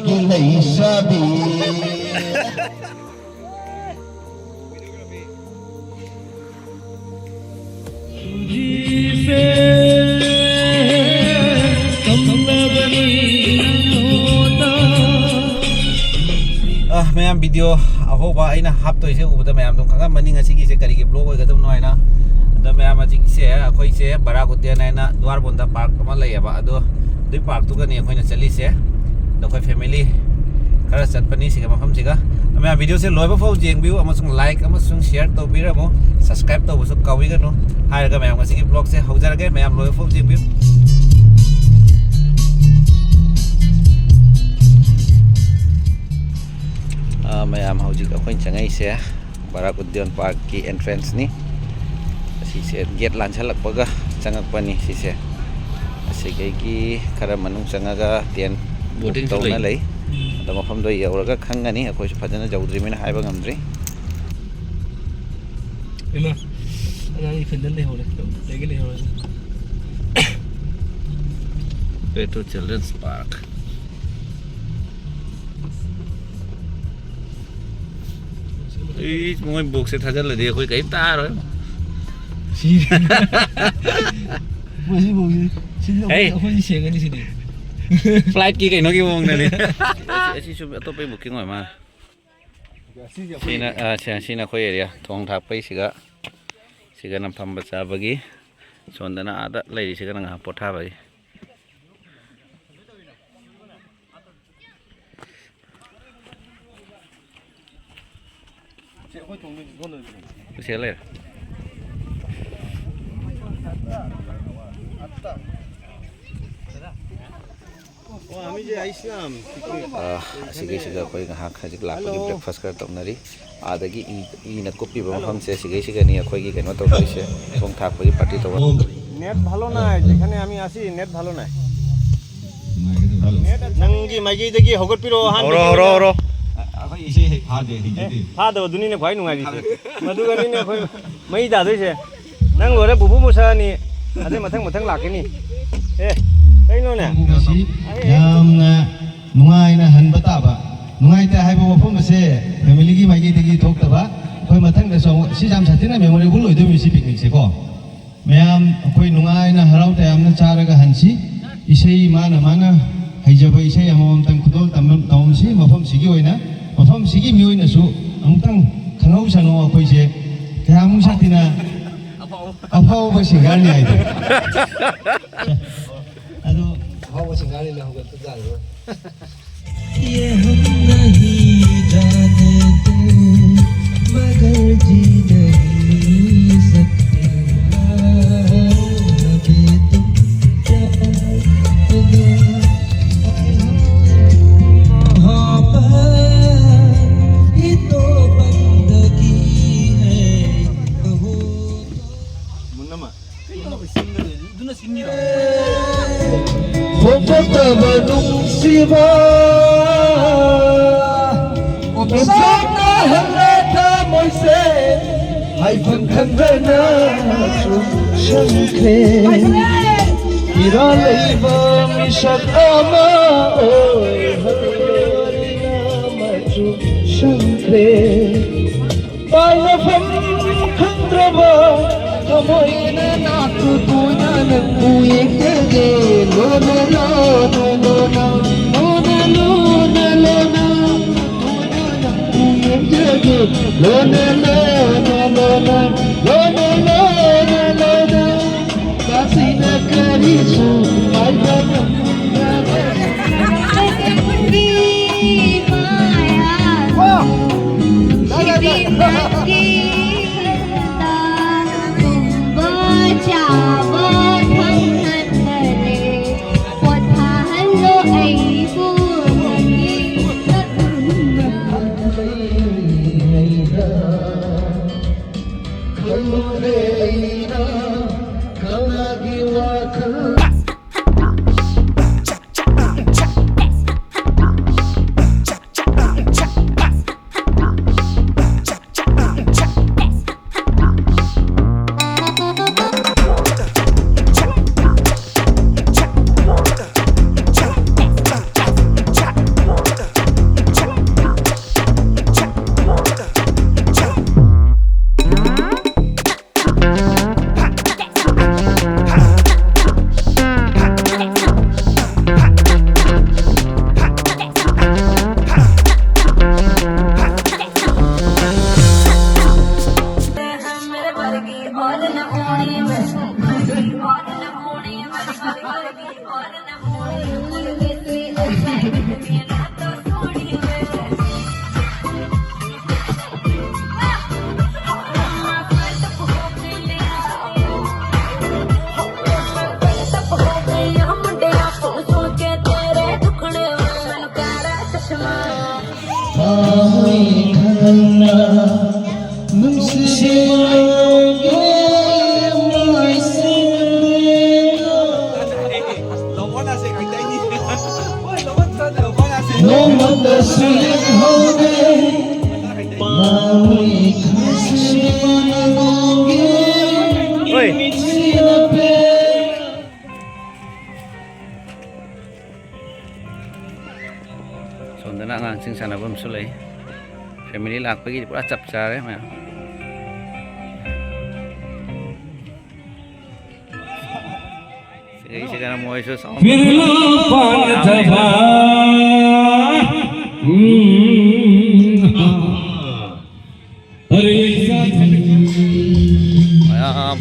की लैसाबी ma'am video अहोबा अना हापतोइसे उबदा ma'am दुम खंगा मनिंग असिगी से करिगे ब्लॉग ओइगदम नोइना द मैम अजिसे अखोइसे बरागुतेन आइना द्वारबोंदा पार्क अमा लैयबा अदो दुई पार्क तुगनी अखोइना चलिसे दखोइ फैमिली खरा चटपनी सिगा मफम सिगा मैम वीडियो से लोइबा फाउ जेंगबिउ अमसुंग लाइक अमसुंग शेयर तौबिरमो सब्सक्राइब तौबसु काविगनो हायरगा मैम असिगी ब्लॉग से हौजरगे मैम लोइबा फाउ जेंगबिउ मैम हौजिक अखोइन चंगैसे बराक उद्यान पार्क की एंट्रेंस नि असिसे गेट लांछलकपगा चंगकपनी सिसे असिगैगी खरा मनुंग चंगगा टेन बोटिंग तौना लै अद मफम दो यौरगा खंगनी अखोइस फजना जौद्रि मेना हाइबा ngамद्रि इमा अनाई फिंदल ले होले लेगे ले होले पेटो चिल्ड्रंस पार्क मोई बुक से थजल दे कोई कहीं तार है मुझे बोली सिंह अपन सेगनी सिनी फ्लाइट की कहीं की मोंग ने ऐसी शुभ तो पे बुकिंग होय मा सीना कोई एरिया थोंग थाक पे सिगा नम फम बचा बगी सोंदना आदा लैरि सिगा नंगा पोथा बगी Bisa lah. Sige koy ngahak hajik lakpagi breakfast kar tawnari adagi ina kopi ba mafam se sige ni akhoi gi keno taw koise thong thakpagi party taw net bhalo nai jekhane ami asi net bhalo nai nangi magi dagi hogot piro han ro fado दुनी ने खवाई नुंगाई दिसे मधुगनी ने खवाई मई दादोइसे नंग लोरे बुबु मुसानी अदे मथंग लाकेनी ए canoe ने यामना नुंगाइना हनबा ताबा नुंगाइता हाइबो मफम से family की माइगी देगी थोक्तबा कोई मथंग दे सो सि जाम साथिना मेमोरेबल लोइदो मिसि पिकनिक से को मैम कोई नुंगाइना हराउता यामना चारगा हनसी इसेई माना हैजबा इसेई अमम तंग खुदोल तमसी मफम सिगी होइना मफम सिगी मियोइनसु अमुतंग खंगौ सनो अखोइसे कयामु साथिना अफाव सिंगारनि आइदो अदो अफाव सिंगारनि न होगत जायो ये हम नहीं जानते मगर जी नहीं सकते अभी तुम Siva, Obisana Halata Moise, I Pankandana, Shankre, Iraleva, Mishakama, Halina, Machu, Shankre, Palafam Kandrava, Kamoina, Natu, Tuana, Uyeke, Lona, Sonda na ngang sing sana bom sulay. Family lak pagi pura cap care ma. Sige kana mo iso sa.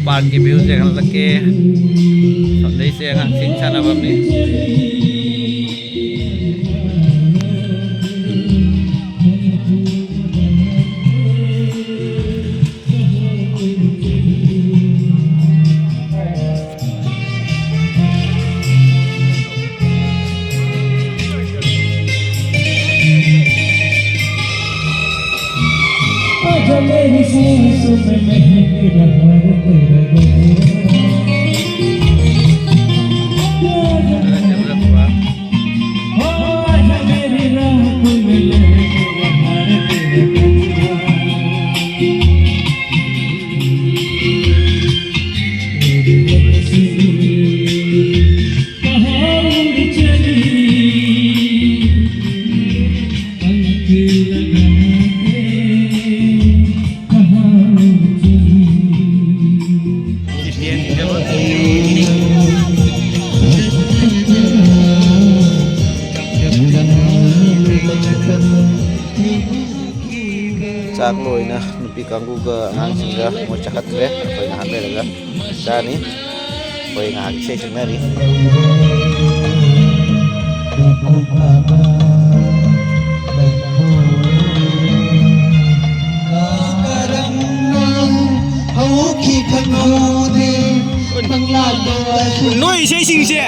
Park की view से हम लग के संदेश से हम सिंचा ना बमने मेरी सांसों में महक रहा है तेरा मेरी राहों में लहक रहा है तेरा कहाँ उड़ चली पंख लगा sak loi na nupi kanggu ga ngang singa mo chakat re koi na hande laga dani koi nga hak se chungna ri noi se sing se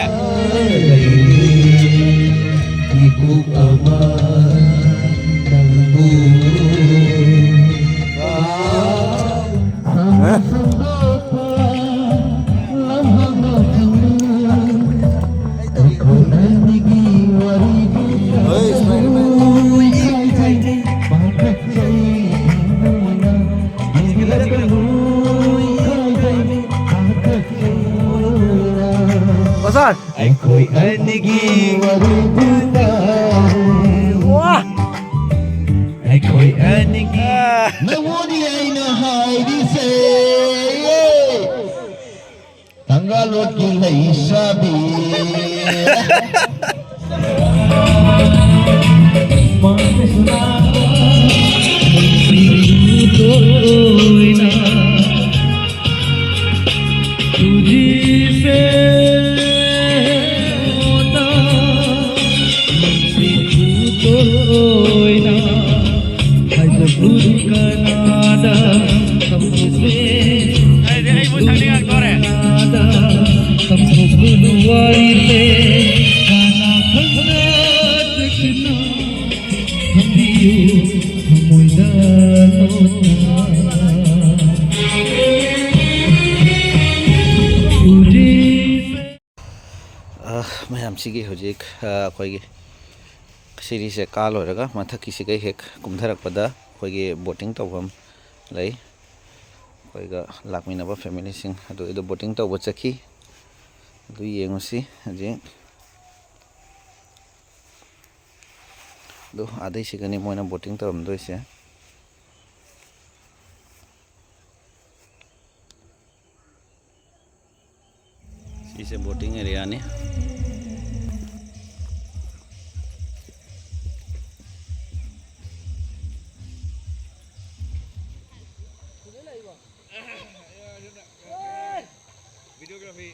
Pasal? Aku anigi Wah Aku anigi Nawani aina haidi se Tangalot kilai sabi Mante sunana Toina Tujise mayam sigi hojik khoi gi siri se kal horaga mathaki se gai hek kumtharak pada khoi gi boating tawam lai khoi ga lakmina ba family sing adu edo boating taw chakhi du yengusi je do adai se gani moina boating tawam doise इसे boating area ने videography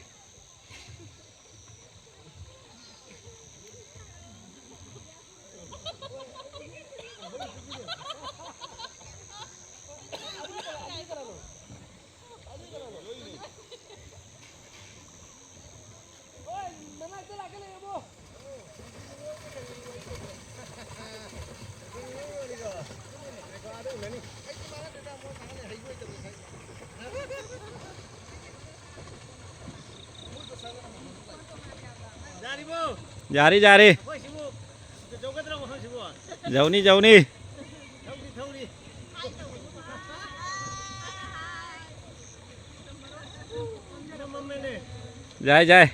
जारी जारी जाऊनी जाऊनी जाए जाए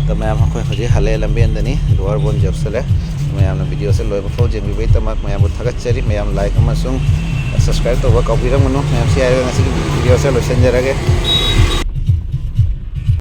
तो मैं आपको हजी हले लंबेंदनी लोअर बोन जबसले मैं वीडियो से लोय बफो जेंबी तमक मैं थगचरी मैं लाइक सब्सक्राइब तब कौरमनु मैं वीडियो से लोसनजरगे